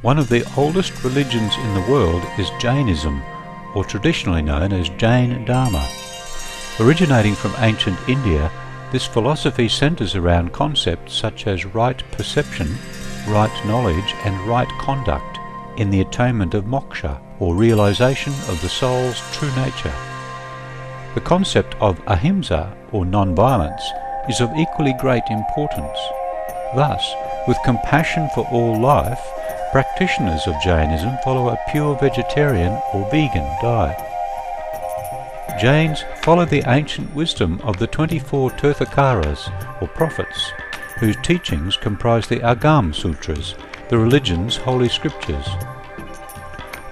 One of the oldest religions in the world is Jainism, or traditionally known as Jain Dharma. Originating from ancient India, this philosophy centers around concepts such as right perception, right knowledge and right conduct in the attainment of moksha, or realization of the soul's true nature. The concept of ahimsa, or non-violence, is of equally great importance. Thus, with compassion for all life, practitioners of Jainism follow a pure vegetarian or vegan diet. Jains follow the ancient wisdom of the 24 Tirthakaras, or prophets, whose teachings comprise the Akaranga Sutras, the religion's holy scriptures.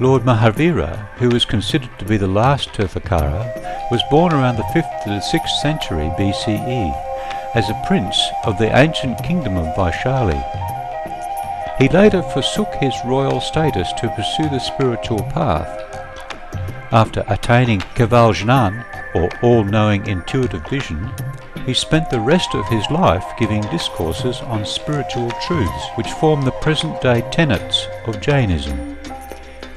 Lord Mahavira, who is considered to be the last Tirthakara, was born around the 5th to the 6th century BCE as a prince of the ancient kingdom of Vaishali. He later forsook his royal status to pursue the spiritual path. After attaining Kevaljanan, or all-knowing intuitive vision, he spent the rest of his life giving discourses on spiritual truths which form the present-day tenets of Jainism.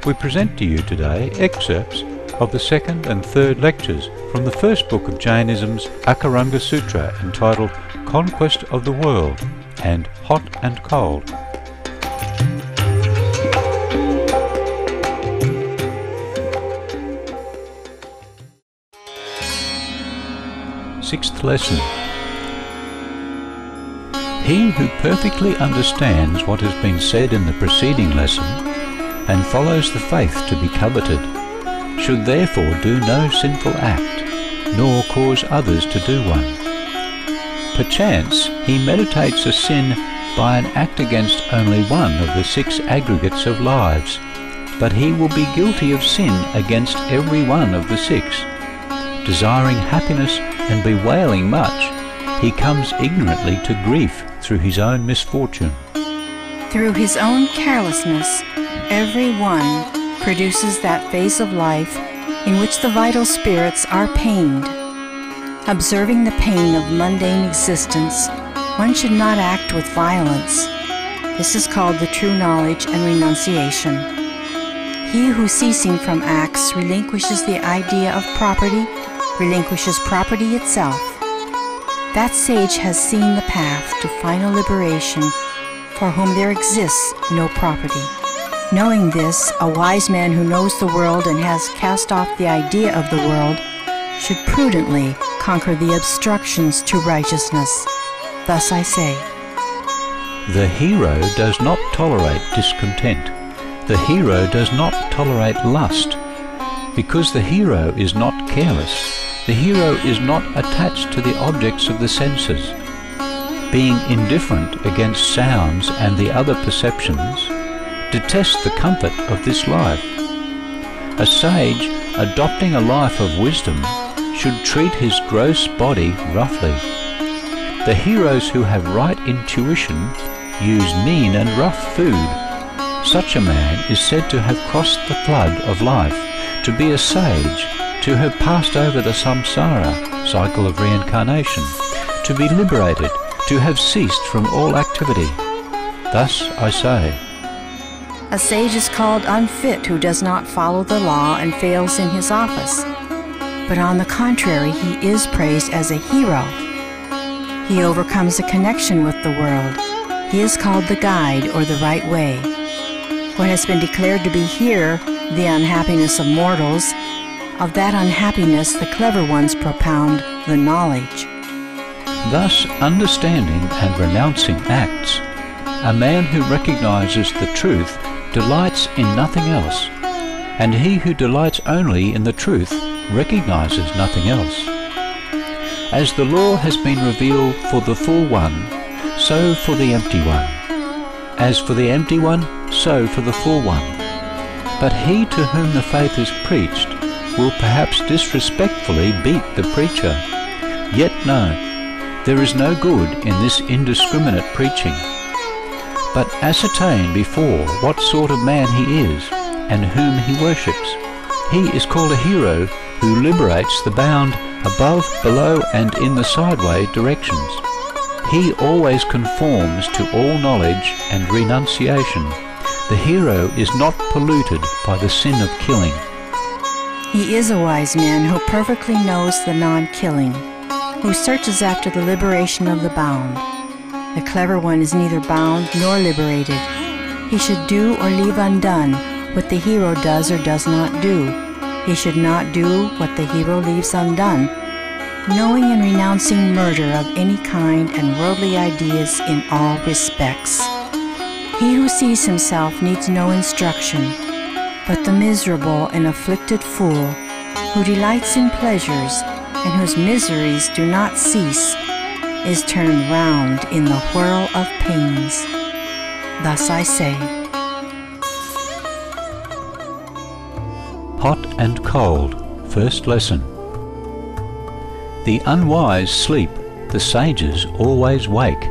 We present to you today excerpts of the second and third lectures from the first book of Jainism's Akaranga Sutra, entitled Conquest of the World and Hot and Cold. Sixth lesson. He who perfectly understands what has been said in the preceding lesson and follows the faith to be coveted should therefore do no sinful act, nor cause others to do one. Perchance he meditates a sin by an act against only one of the 6 aggregates of lives, but he will be guilty of sin against every one of the 6. Desiring happiness and bewailing much, he comes ignorantly to grief through his own misfortune. Through his own carelessness, every one produces that phase of life in which the vital spirits are pained. Observing the pain of mundane existence, one should not act with violence. This is called the true knowledge and renunciation. He who ceasing from acts relinquishes the idea of property, relinquishes property itself. That sage has seen the path to final liberation, for whom there exists no property. Knowing this, a wise man who knows the world and has cast off the idea of the world should prudently conquer the obstructions to righteousness. Thus I say, the hero does not tolerate discontent. The hero does not tolerate lust. Because the hero is not careless, the hero is not attached to the objects of the senses. Being indifferent against sounds and the other perceptions, detests the comfort of this life. A sage, adopting a life of wisdom, should treat his gross body roughly. The heroes who have right intuition use mean and rough food. Such a man is said to have crossed the flood of life, to be a sage, to have passed over the samsara, cycle of reincarnation, to be liberated, to have ceased from all activity. Thus I say, a sage is called unfit who does not follow the law and fails in his office. But on the contrary, he is praised as a hero. He overcomes a connection with the world. He is called the guide, or the right way. What has been declared to be here, the unhappiness of mortals, of that unhappiness the clever ones propound the knowledge. Thus, understanding and renouncing acts, a man who recognizes the truth delights in nothing else, and he who delights only in the truth recognizes nothing else. As the law has been revealed for the full one, so for the empty one. As for the empty one, so for the full one. But he to whom the faith is preached will perhaps disrespectfully beat the preacher. Yet no, there is no good in this indiscriminate preaching. But ascertain before what sort of man he is, and whom he worships. He is called a hero who liberates the bound above, below, and in the sideway directions. He always conforms to all knowledge and renunciation, the hero is not polluted by the sin of killing. He is a wise man who perfectly knows the non-killing, who searches after the liberation of the bound. The clever one is neither bound nor liberated. He should do or leave undone what the hero does or does not do. He should not do what the hero leaves undone, knowing and renouncing murder of any kind and worldly ideas in all respects. He who sees himself needs no instruction, but the miserable and afflicted fool, who delights in pleasures and whose miseries do not cease, is turned round in the whirl of pains. Thus I say. Hot and cold, first lesson. The unwise sleep, the sages always wake.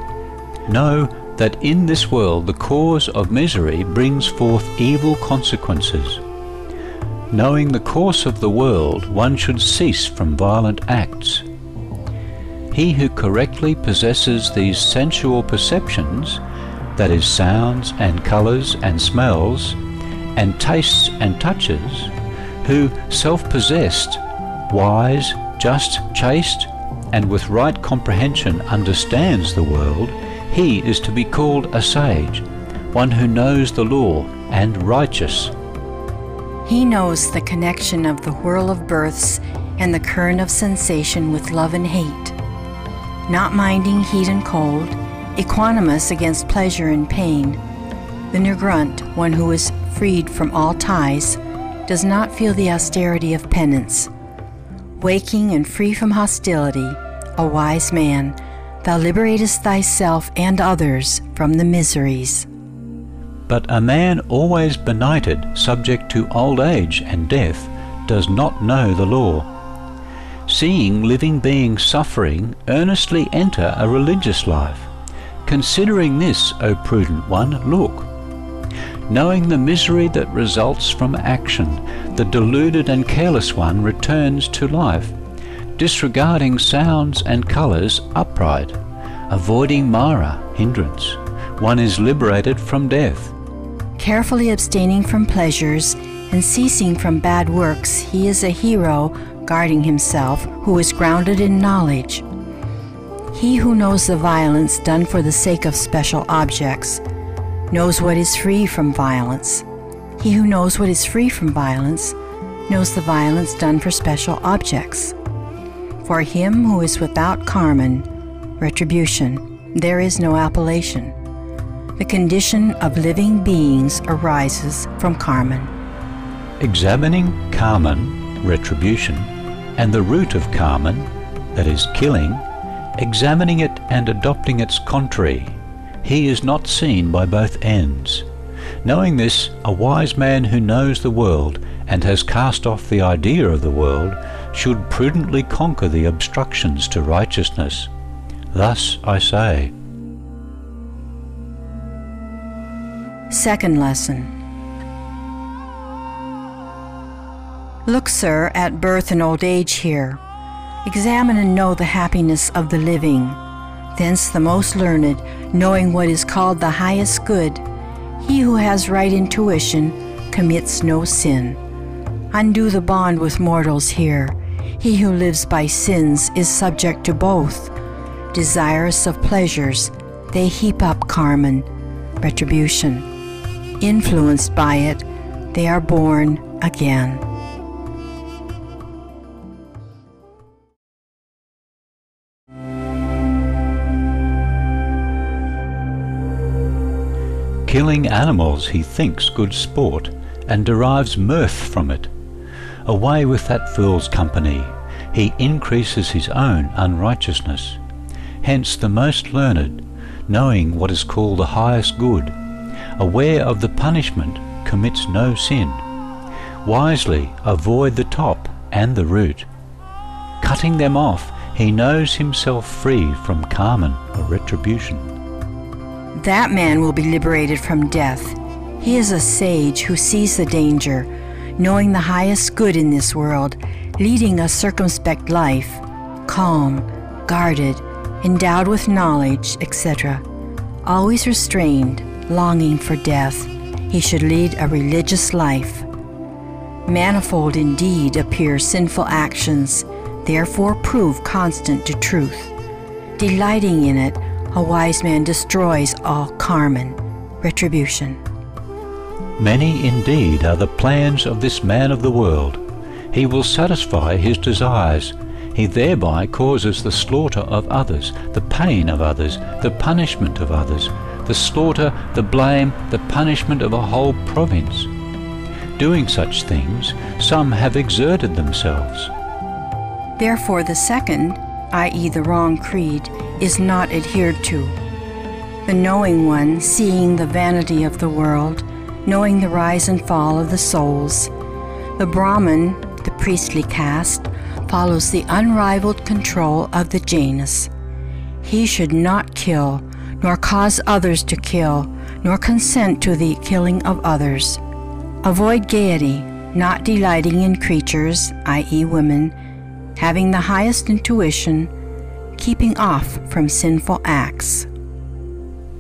Know that in this world the cause of misery brings forth evil consequences. Knowing the course of the world, one should cease from violent acts. He who correctly possesses these sensual perceptions, that is, sounds and colours and smells, and tastes and touches, who, self-possessed, wise, just, chaste, and with right comprehension understands the world, he is to be called a sage, one who knows the law and righteous. He knows the connection of the whirl of births and the current of sensation with love and hate. Not minding heat and cold, equanimous against pleasure and pain, the nirgrunt, one who is freed from all ties, does not feel the austerity of penance. Waking and free from hostility, a wise man, thou liberatest thyself and others from the miseries. But a man always benighted, subject to old age and death, does not know the law. Seeing living beings suffering, earnestly enter a religious life. Considering this, O prudent one, look. Knowing the misery that results from action, the deluded and careless one returns to life, disregarding sounds and colours upright, avoiding Mara, hindrance. One is liberated from death. Carefully abstaining from pleasures and ceasing from bad works, he is a hero guarding himself, who is grounded in knowledge. He who knows the violence done for the sake of special objects knows what is free from violence. He who knows what is free from violence knows the violence done for special objects. For him who is without karman, retribution, there is no appellation. The condition of living beings arises from karman. Examining karman, retribution, and the root of karman, that is killing, examining it and adopting its contrary, he is not seen by both ends. Knowing this, a wise man who knows the world and has cast off the idea of the world should prudently conquer the obstructions to righteousness. Thus I say. Second lesson. Look, sir, at birth and old age here. Examine and know the happiness of the living. Thence the most learned, knowing what is called the highest good, he who has right intuition commits no sin. Undo the bond with mortals here. He who lives by sins is subject to both. Desirous of pleasures, they heap up karman, retribution. Influenced by it, they are born again. Killing animals he thinks good sport, and derives mirth from it. Away with that fool's company, he increases his own unrighteousness. Hence the most learned, knowing what is called the highest good, aware of the punishment, commits no sin. Wisely avoid the top and the root. Cutting them off, he knows himself free from karman, or retribution. That man will be liberated from death. He is a sage who sees the danger, knowing the highest good in this world, leading a circumspect life, calm, guarded, endowed with knowledge, etc. Always restrained, longing for death. he should lead a religious life. Manifold indeed appear sinful actions, therefore prove constant to truth. Delighting in it, a wise man destroys all karma, retribution. Many indeed are the plans of this man of the world. He will satisfy his desires. He thereby causes the slaughter of others, the pain of others, the punishment of others, the slaughter, the blame, the punishment of a whole province. Doing such things, some have exerted themselves. Therefore the second, i.e. the wrong creed, is not adhered to. The knowing one, seeing the vanity of the world, knowing the rise and fall of the souls, the Brahmin, the priestly caste, follows the unrivaled control of the Jainis. He should not kill, nor cause others to kill, nor consent to the killing of others. Avoid gaiety, not delighting in creatures, i.e. women, having the highest intuition, keeping off from sinful acts.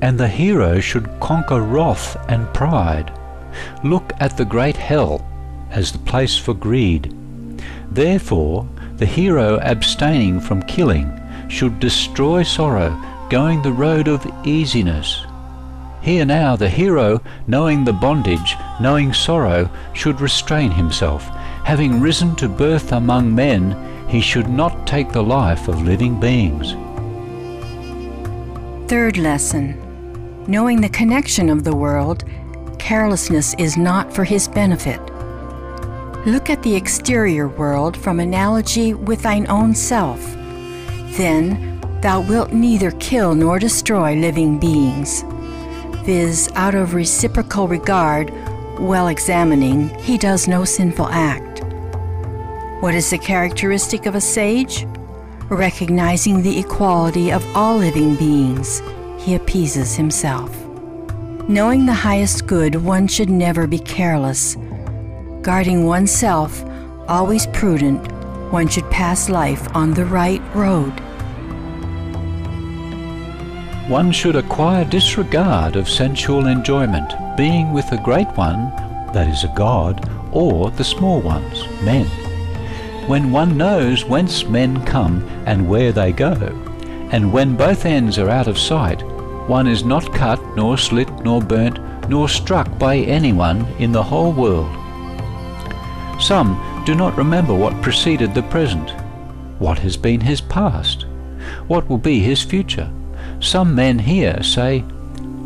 And the hero should conquer wrath and pride. Look at the great hell as the place for greed. Therefore, the hero abstaining from killing should destroy sorrow, going the road of easiness. Here now the hero, knowing the bondage, knowing sorrow, should restrain himself. Having risen to birth among men, he should not take the life of living beings. Third lesson. Knowing the connection of the world, carelessness is not for his benefit. Look at the exterior world from analogy with thine own self. Then thou wilt neither kill nor destroy living beings, viz. Out of reciprocal regard, well examining, he does no sinful act. What is the characteristic of a sage? Recognizing the equality of all living beings, he appeases himself. Knowing the highest good, one should never be careless. Guarding oneself, always prudent, one should pass life on the right road. One should acquire disregard of sensual enjoyment, being with the great one, that is a god, or the small ones, men. When one knows whence men come and where they go, and when both ends are out of sight, one is not cut, nor slit, nor burnt, nor struck by anyone in the whole world. Some do not remember what preceded the present. What has been his past? What will be his future? Some men here say,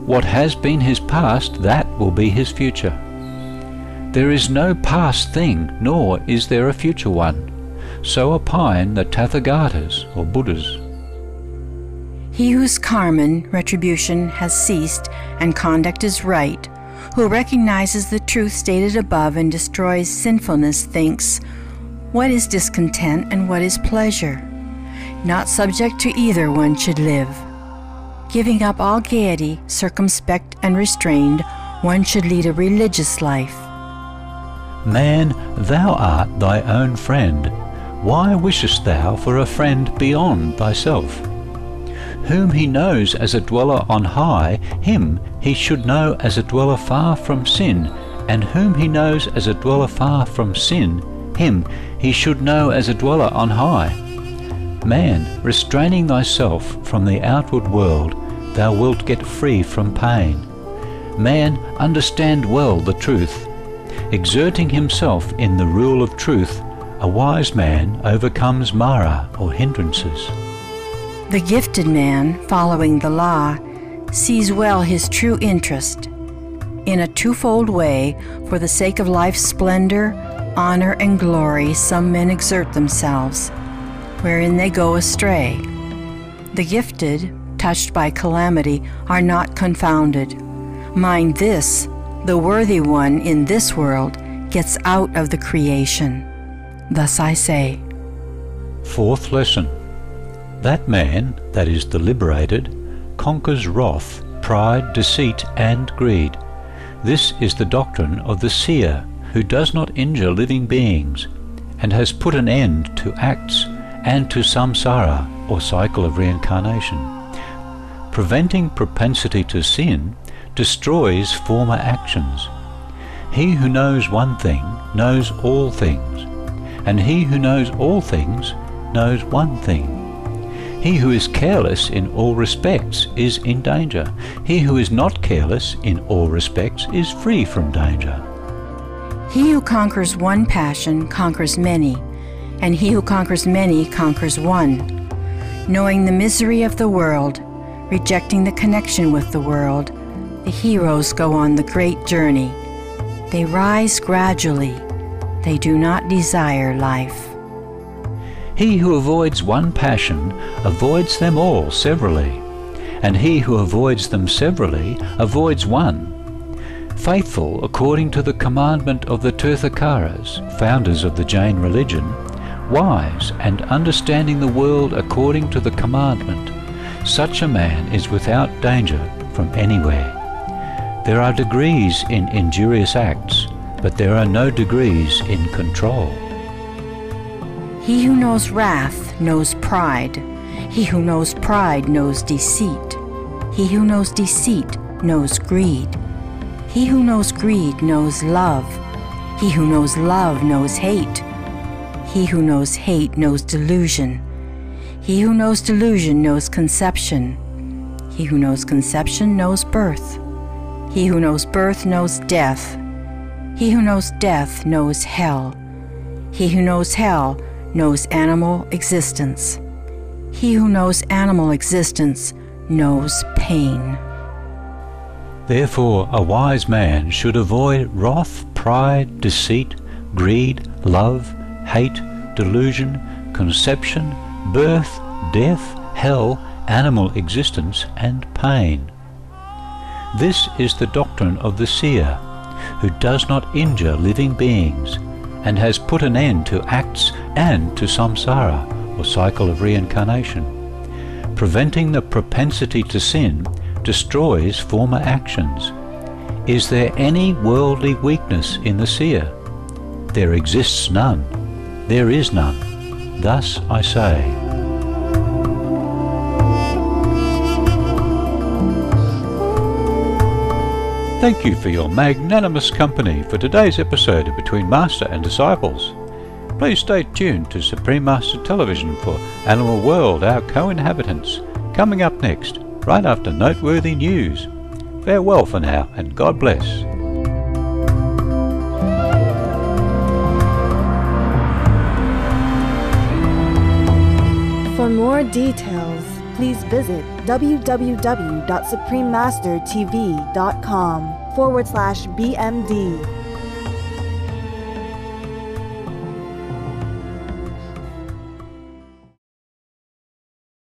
what has been his past, that will be his future. There is no past thing, nor is there a future one. So opine the Tathagatas, or Buddhas. He whose karma, retribution, has ceased and conduct is right, who recognizes the truth stated above and destroys sinfulness, thinks, what is discontent and what is pleasure? Not subject to either one should live. Giving up all gaiety, circumspect and restrained, one should lead a religious life. Man, thou art thy own friend. Why wishest thou for a friend beyond thyself? Whom he knows as a dweller on high, him he should know as a dweller far from sin, and whom he knows as a dweller far from sin, him he should know as a dweller on high. Man, restraining thyself from the outward world, thou wilt get free from pain. Man, understand well the truth. Exerting himself in the rule of truth, a wise man overcomes Mara, or hindrances. The gifted man, following the law, sees well his true interest. In a twofold way, for the sake of life's splendor, honor, and glory, some men exert themselves, wherein they go astray. The gifted, touched by calamity, are not confounded. Mind this, the worthy one in this world gets out of the creation. Thus I say. Fourth lesson. That man, that is the liberated, conquers wrath, pride, deceit, and greed. This is the doctrine of the seer, who does not injure living beings, and has put an end to acts and to samsara, or cycle of reincarnation. Preventing propensity to sin destroys former actions, He who knows one thing knows all things, and he who knows all things knows one thing. He who is careless in all respects is in danger. He who is not careless in all respects is free from danger. He who conquers one passion conquers many, and he who conquers many conquers one. Knowing the misery of the world, rejecting the connection with the world, the heroes go on the great journey. They rise gradually. They do not desire life. He who avoids one passion avoids them all severally, and he who avoids them severally avoids one. Faithful according to the commandment of the Tirthakaras, founders of the Jain religion, wise and understanding the world according to the commandment, such a man is without danger from anywhere. There are degrees in injurious acts, but there are no degrees in control. He who knows wrath knows pride. He who knows pride knows deceit. He who knows deceit knows greed. He who knows greed knows love. He who knows love knows hate. He who knows hate knows delusion. He who knows delusion knows conception. He who knows conception knows birth. He who knows birth knows death. He who knows death knows hell. He who knows hell knows animal existence. He who knows animal existence knows pain. Therefore, a wise man should avoid wrath, pride, deceit, greed, love, hate, delusion, conception, birth, death, hell, animal existence, and pain. This is the doctrine of the seer, who does not injure living beings, and has put an end to acts and to samsara, or cycle of reincarnation. Preventing the propensity to sin destroys former actions. Is there any worldly weakness in the seer? There exists none. There is none. Thus I say. Thank you for your magnanimous company for today's episode of Between Master and Disciples. Please stay tuned to Supreme Master Television for Animal World, Our Co-Inhabitants, coming up next, right after noteworthy news. Farewell for now, and God bless. For more details, please visit www.suprememastertv.com/BMD.